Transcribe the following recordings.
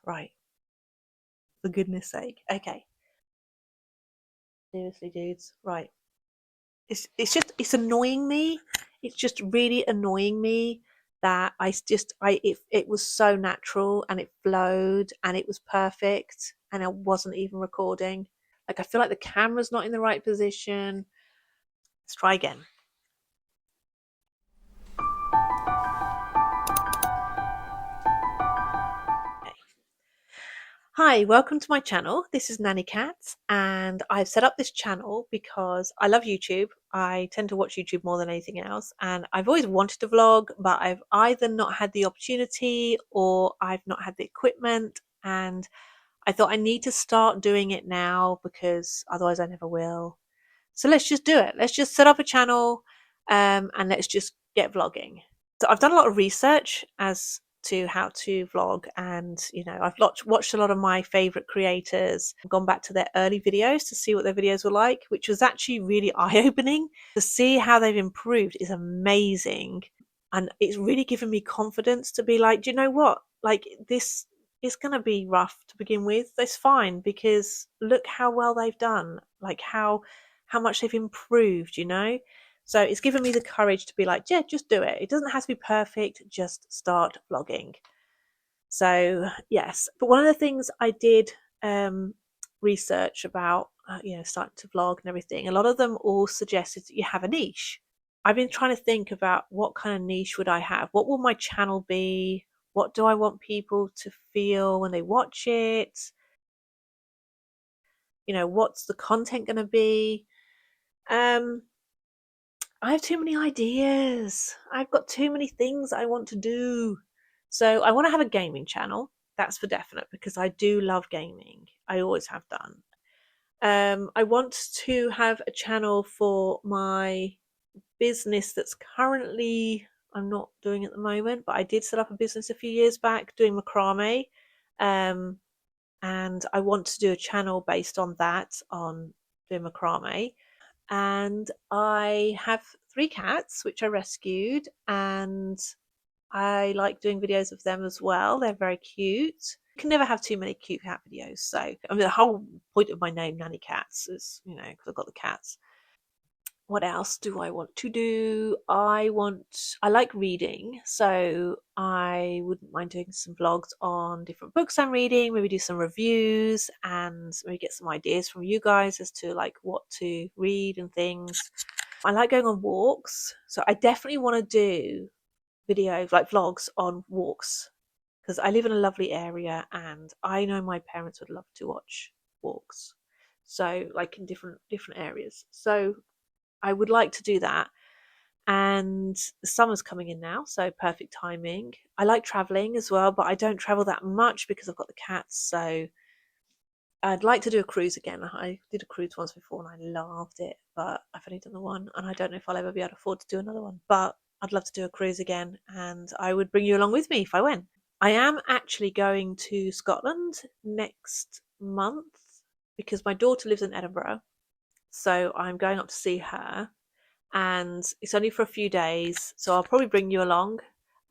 Right. For goodness sake. Okay. Seriously, dudes. Right. It's annoying me. It's just really annoying me that it was so natural and it flowed and it was perfect and I wasn't even recording. Like I feel like the camera's not in the right position. Let's try again. Okay. Hi, welcome to my channel. This is Nanny Cat, and I've set up this channel because I love YouTube. I tend to watch YouTube more than anything else, and I've always wanted to vlog, but I've either not had the opportunity or I've not had the equipment, and I thought I need to start doing it now because otherwise I never will. So let's just do it. Let's just set up a channel, and let's just get vlogging. So I've done a lot of research as to how to vlog, and I've watched a lot of my favorite creators, gone back to their early videos to see what their videos were like, which was actually really eye-opening. To see how they've improved is amazing, and it's really given me confidence to be like, do you know what, like, this is going to be rough to begin with. That's fine, because look how well they've done, like how much they've improved. So it's given me the courage to be like, yeah, just do it. It doesn't have to be perfect. Just start vlogging. So yes, but one of the things I did research about, starting to vlog and everything, a lot of them all suggested that you have a niche. I've been trying to think about what kind of niche would I have? What will my channel be? What do I want people to feel when they watch it? What's the content going to be? Um, I have too many ideas. I've got too many things I want to do. So I want to have a gaming channel. That's for definite, because I do love gaming. I always have done. I want to have a channel for my business that's currently, I'm not doing at the moment, but I did set up a business a few years back doing macrame. Um, and I want to do a channel based on that, on doing macrame. And I have 3 cats which I rescued, and I like doing videos of them as well. They're very cute. You can never have too many cute cat videos. So, I mean, the whole point of my name, Nanny Cats, is, because I've got the cats. What else do I want to do? I like reading, so I wouldn't mind doing some vlogs on different books I'm reading, maybe do some reviews, and maybe get some ideas from you guys as to like what to read and things. I like going on walks, so I definitely want to do videos, like vlogs on walks, because I live in a lovely area and I know my parents would love to watch walks. So like in different areas. So I would like to do that. And the summer's coming in now, so perfect timing. I like traveling as well, but I don't travel that much because I've got the cats. So I'd like to do a cruise again. I did a cruise once before and I loved it, but I've only done the one, and I don't know if I'll ever be able to afford to do another one. But I'd love to do a cruise again, and I would bring you along with me if I went. I am actually going to Scotland next month because my daughter lives in Edinburgh. So I'm going up to see her, and it's only for a few days, so I'll probably bring you along.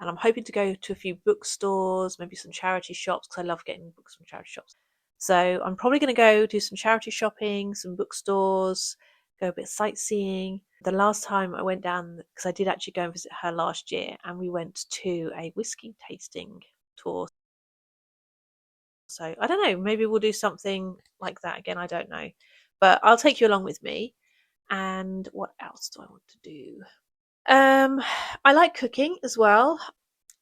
And I'm hoping to go to a few bookstores, maybe some charity shops, because I love getting books from charity shops. So I'm probably going to go do some charity shopping, some bookstores, go a bit sightseeing. The last time I went down, because I did actually go and visit her last year, and we went to a whiskey tasting tour. So I don't know, maybe we'll do something like that again. I don't know, but I'll take you along with me. And what else do I want to do? I like cooking as well.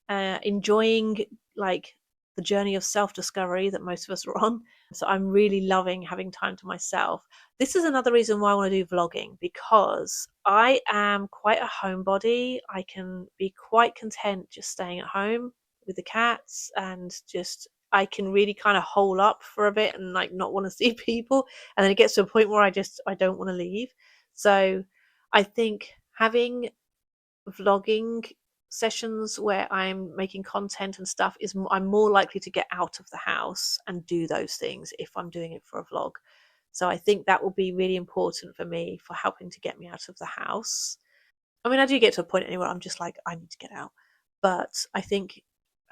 Enjoying like the journey of self-discovery that most of us are on. So I'm really loving having time to myself. This is another reason why I want to do vlogging, because I am quite a homebody. I can be quite content just staying at home with the cats, and just I can really kind of hole up for a bit and like not want to see people. And then it gets to a point where I don't want to leave. So I think having vlogging sessions where I'm making content and stuff I'm more likely to get out of the house and do those things if I'm doing it for a vlog. So I think that will be really important for me for helping to get me out of the house. I mean, I do get to a point anywhere I'm just like, I need to get out. But I think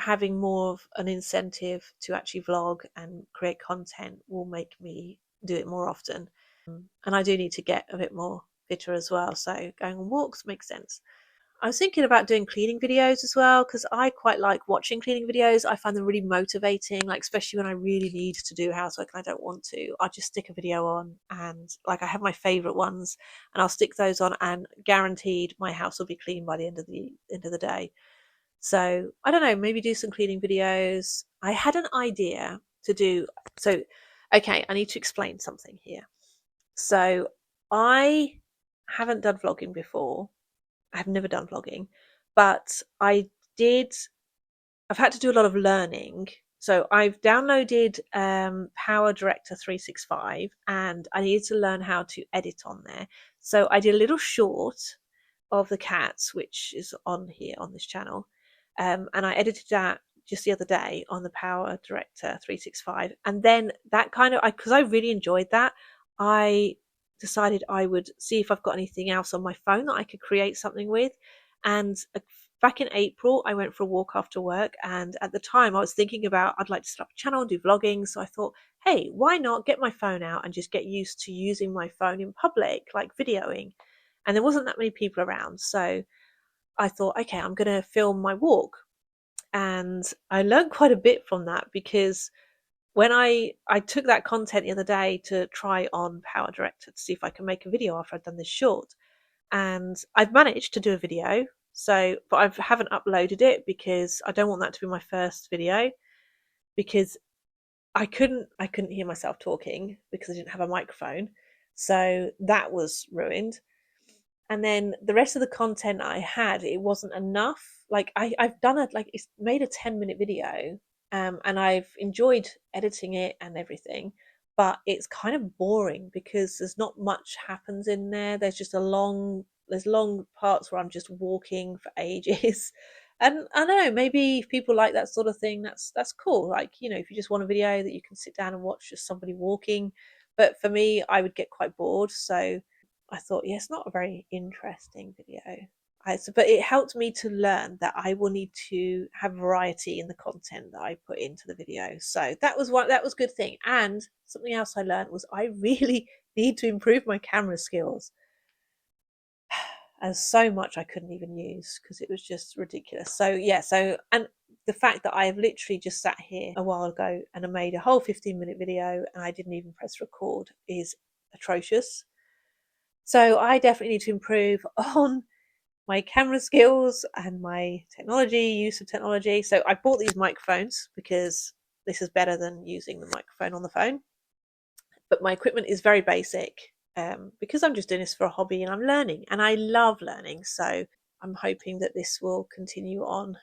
having more of an incentive to actually vlog and create content will make me do it more often. And I do need to get a bit more fitter as well, so going on walks makes sense. I was thinking about doing cleaning videos as well, because I quite like watching cleaning videos. I find them really motivating, like especially when I really need to do housework and I don't want to. I just stick a video on, and like I have my favorite ones, and I'll stick those on, and guaranteed my house will be clean by the end of the day. So I don't know, maybe do some cleaning videos. I had an idea to do. So, okay, I need to explain something here. So I haven't done vlogging before. I've never done vlogging, but did. I've had to do a lot of learning. So I've downloaded Power Director 365, and I needed to learn how to edit on there. So I did a little short of the cats, which is on here on this channel, and I edited that just the other day on the Power Director 365, and then that kind of because I really enjoyed that, I decided I would see if I've got anything else on my phone that I could create something with. And back in April, I went for a walk after work, and at the time, I was thinking about I'd like to start a channel and do vlogging. So I thought, hey, why not get my phone out and just get used to using my phone in public, like videoing? And there wasn't that many people around, so I thought, okay, I'm going to film my walk. And I learned quite a bit from that, because when I took that content the other day to try on Power Director to see if I can make a video after I'd done this short, and I've managed to do a video. So, but I haven't uploaded it because I don't want that to be my first video, because I couldn't hear myself talking because I didn't have a microphone. So that was ruined. And then the rest of the content I had, it wasn't enough. Like I've done it, like it's made a 10-minute video, and I've enjoyed editing it and everything, but it's kind of boring because there's not much happens in there. There's long parts where I'm just walking for ages. And I don't know, maybe if people like that sort of thing, that's cool. Like, if you just want a video that you can sit down and watch just somebody walking. But for me, I would get quite bored. So I thought, yeah, it's not a very interesting video. But it helped me to learn that I will need to have variety in the content that I put into the video. So that was a good thing. And something else I learned was I really need to improve my camera skills. And so much I couldn't even use because it was just ridiculous. So yeah, and the fact that I have literally just sat here a while ago and I made a whole 15-minute video and I didn't even press record is atrocious. So I definitely need to improve on my camera skills and my use of technology. So I bought these microphones because this is better than using the microphone on the phone. But my equipment is very basic, because I'm just doing this for a hobby and I'm learning, and I love learning. So I'm hoping that this will continue on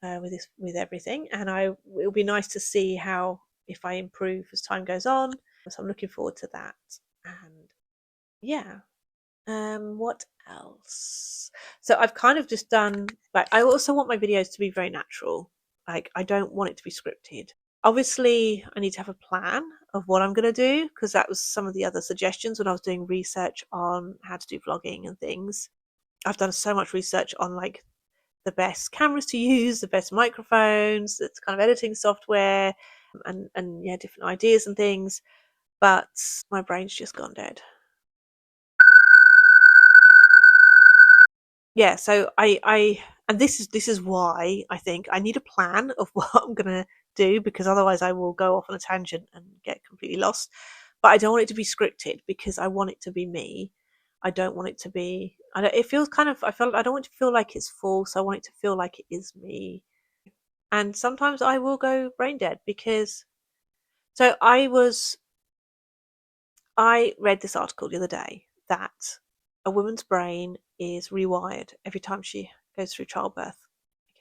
with everything, and it'll be nice to see how if I improve as time goes on. So I'm looking forward to that. And yeah, what else? So I've kind of just done, like, I also want my videos to be very natural. Like, I don't want it to be scripted. Obviously, I need to have a plan of what I'm going to do, because that was some of the other suggestions when I was doing research on how to do vlogging and things. I've done so much research on like the best cameras to use, the best microphones, it's kind of editing software, and yeah, different ideas and things. But my brain's just gone dead. Yeah, so I and this is why I think I need a plan of what I'm gonna do, because otherwise I will go off on a tangent and get completely lost. But I don't want it to be scripted because I want it to be me. I don't want it to be. It feels kind of. I don't want it to feel like it's false. I want it to feel like it is me. And sometimes I will go brain dead because. So I read this article the other day that a woman's brain is rewired every time she goes through childbirth.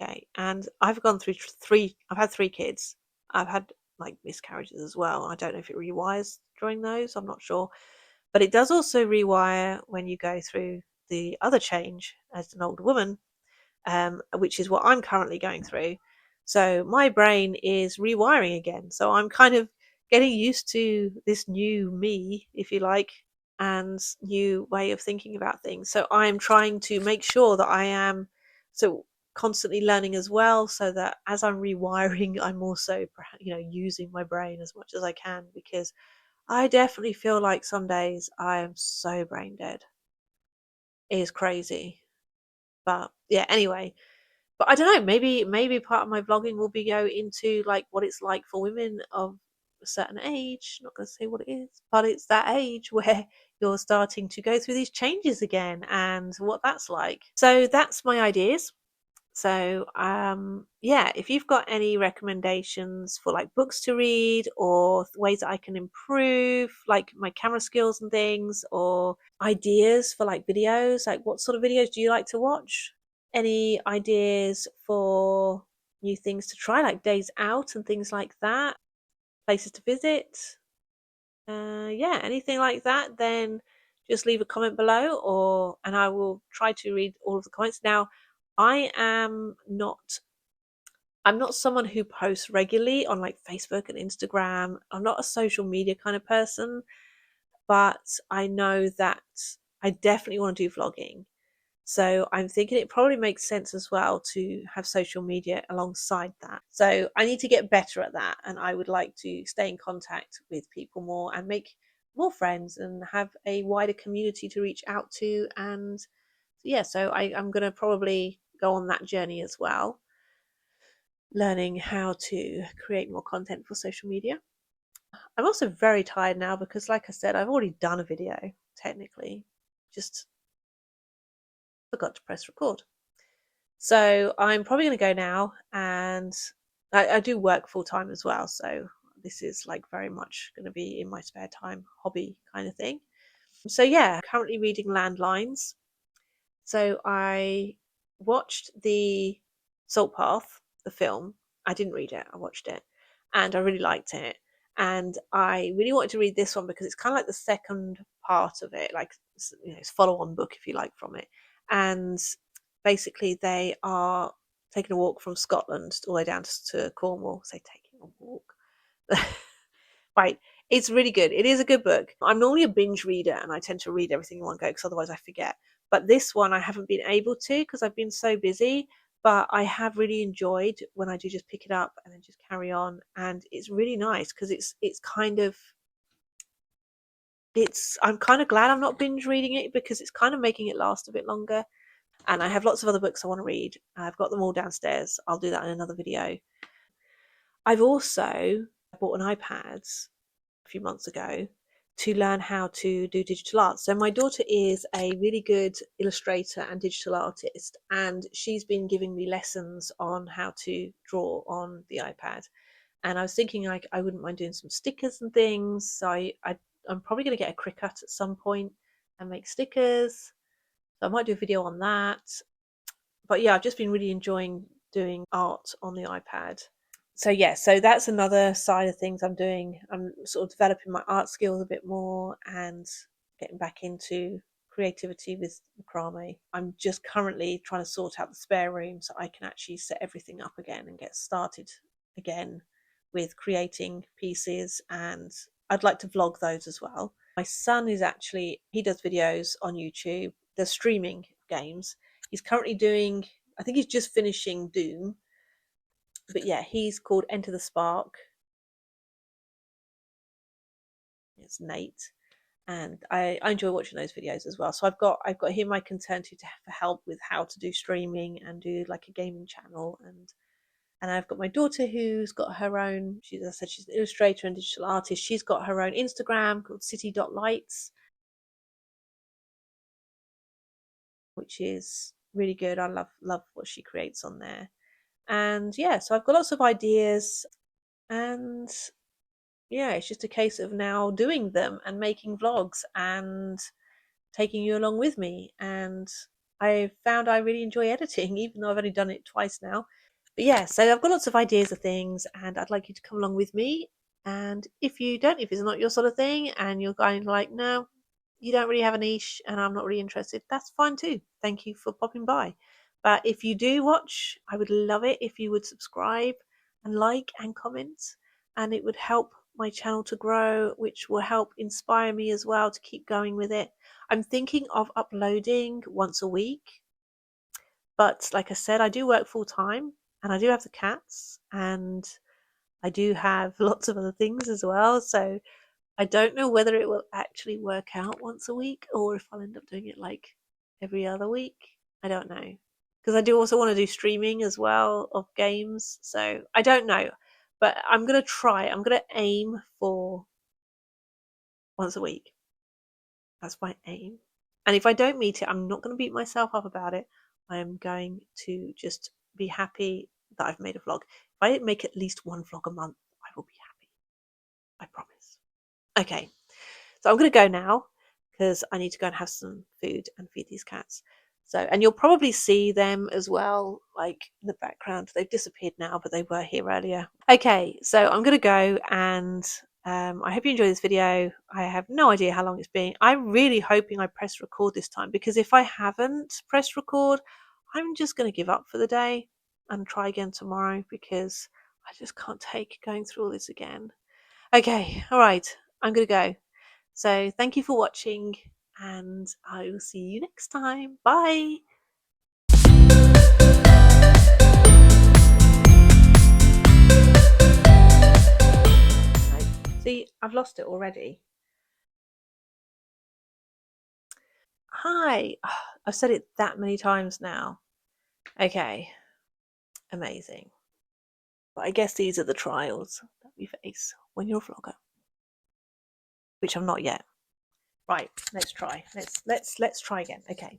Okay, and I've gone through three. I've had three kids. I've had like miscarriages as well. I don't know if it rewires during those. I'm not sure, but it does also rewire when you go through the other change as an older woman, which is what I'm currently going through. So my brain is rewiring again. So I'm kind of getting used to this new me, if you like, and new way of thinking about things. So I'm trying to make sure that I am. So constantly learning as well, so that as I'm rewiring, I'm also, using my brain as much as I can, because I definitely feel like some days I am so brain dead. It is crazy. But yeah, anyway. But I don't know, maybe part of my vlogging will be go into like what it's like for women of a certain age. Not gonna say what it is, but it's that age where you're starting to go through these changes again and what that's like. So that's my ideas. So, yeah, if you've got any recommendations for like books to read or ways that I can improve like my camera skills and things, or ideas for like videos, like what sort of videos do you like to watch? Any ideas for new things to try, like days out and things like that, places to visit? Yeah, anything like that, then just leave a comment below, or and I will try to read all of the comments. Now, I am not I'm not someone who posts regularly on like Facebook and Instagram. I'm not a social media kind of person, but I know that I definitely want to do vlogging. So I'm thinking it probably makes sense as well to have social media alongside that. So I need to get better at that, and I would like to stay in contact with people more and make more friends and have a wider community to reach out to. And yeah, so I'm going to probably go on that journey as well, learning how to create more content for social media. I'm also very tired now because, like I said, I've already done a video, technically, just forgot to press record. So I'm probably going to go now, and I do work full time as well. So this is like very much going to be in my spare time hobby kind of thing. So yeah, currently reading Landlines. So I watched the Salt Path, the film. I didn't read it, I watched it, and I really liked it. And I really wanted to read this one because it's kind of like the second part of it, like it's follow-on book if you like from it. And basically, they are taking a walk from Scotland all the way down to Cornwall. Say taking a walk. Right. It's really good. It is a good book. I'm normally a binge reader and I tend to read everything in one go because otherwise I forget. But this one I haven't been able to because I've been so busy. But I have really enjoyed when I do just pick it up and then just carry on. And it's really nice because it's kind of I'm kind of glad I'm not binge reading it because it's kind of making it last a bit longer. And I have lots of other books I want to read. I've got them all downstairs. I'll do that in another video. I've also bought an iPad a few months ago to learn how to do digital art. So my daughter is a really good illustrator and digital artist, and she's been giving me lessons on how to draw on the iPad. And I was thinking like I wouldn't mind doing some stickers and things. So I'm probably going to get a Cricut at some point and make stickers. So I might do a video on that. But yeah, I've just been really enjoying doing art on the iPad. So yeah, so that's another side of things I'm doing. I'm sort of developing my art skills a bit more and getting back into creativity with macrame. I'm just currently trying to sort out the spare room so I can actually set everything up again and get started again with creating pieces, and I'd like to vlog those as well. My son is actually, he does videos on YouTube. They're streaming games. He's currently doing, I think he's just finishing Doom, but yeah, he's called Enter the Spark. It's Nate, and I enjoy watching those videos as well. So I've got him I can turn to for help with how to do streaming and do like a gaming channel, and I've got my daughter who's got her own. As I said, she's an illustrator and digital artist. She's got her own Instagram called city.lights, which is really good. I love what she creates on there. And yeah, so I've got lots of ideas, and yeah, it's just a case of now doing them and making vlogs and taking you along with me. And I found I really enjoy editing, even though I've only done it twice now. But yeah, so I've got lots of ideas of things, and I'd like you to come along with me. And if you don't, if it's not your sort of thing, and you're going like, no, you don't really have a niche, and I'm not really interested, that's fine too. Thank you for popping by. But if you do watch, I would love it if you would subscribe and like and comment, and it would help my channel to grow, which will help inspire me as well to keep going with it. I'm thinking of uploading once a week. But like I said, I do work full time and I do have the cats and I do have lots of other things as well. So I don't know whether it will actually work out once a week or if I'll end up doing it like every other week. I don't know. Because I do also want to do streaming as well of games. So I don't know. But I'm going to try. I'm going to aim for once a week. That's my aim. And if I don't meet it, I'm not going to beat myself up about it. I am going to just be happy that I've made a vlog. If I make at least one vlog a month, I will be happy. I promise. Okay, so I'm going to go now because I need to go and have some food and feed these cats. So, and you'll probably see them as well, like in the background. They've disappeared now, but they were here earlier. Okay, so I'm going to go and I hope you enjoy this video. I have no idea how long it's been. I'm really hoping I press record this time because if I haven't pressed record, I'm just going to give up for the day and try again tomorrow because I just can't take going through all this again. Okay, all right, I'm going to go. So thank you for watching and I will see you next time. Bye. See, I've lost it already. Hi. I've said it that many times now. Okay. Amazing. But I guess these are the trials that we face when you're a vlogger. Which I'm not yet. Right, let's try. Let's try again. Okay.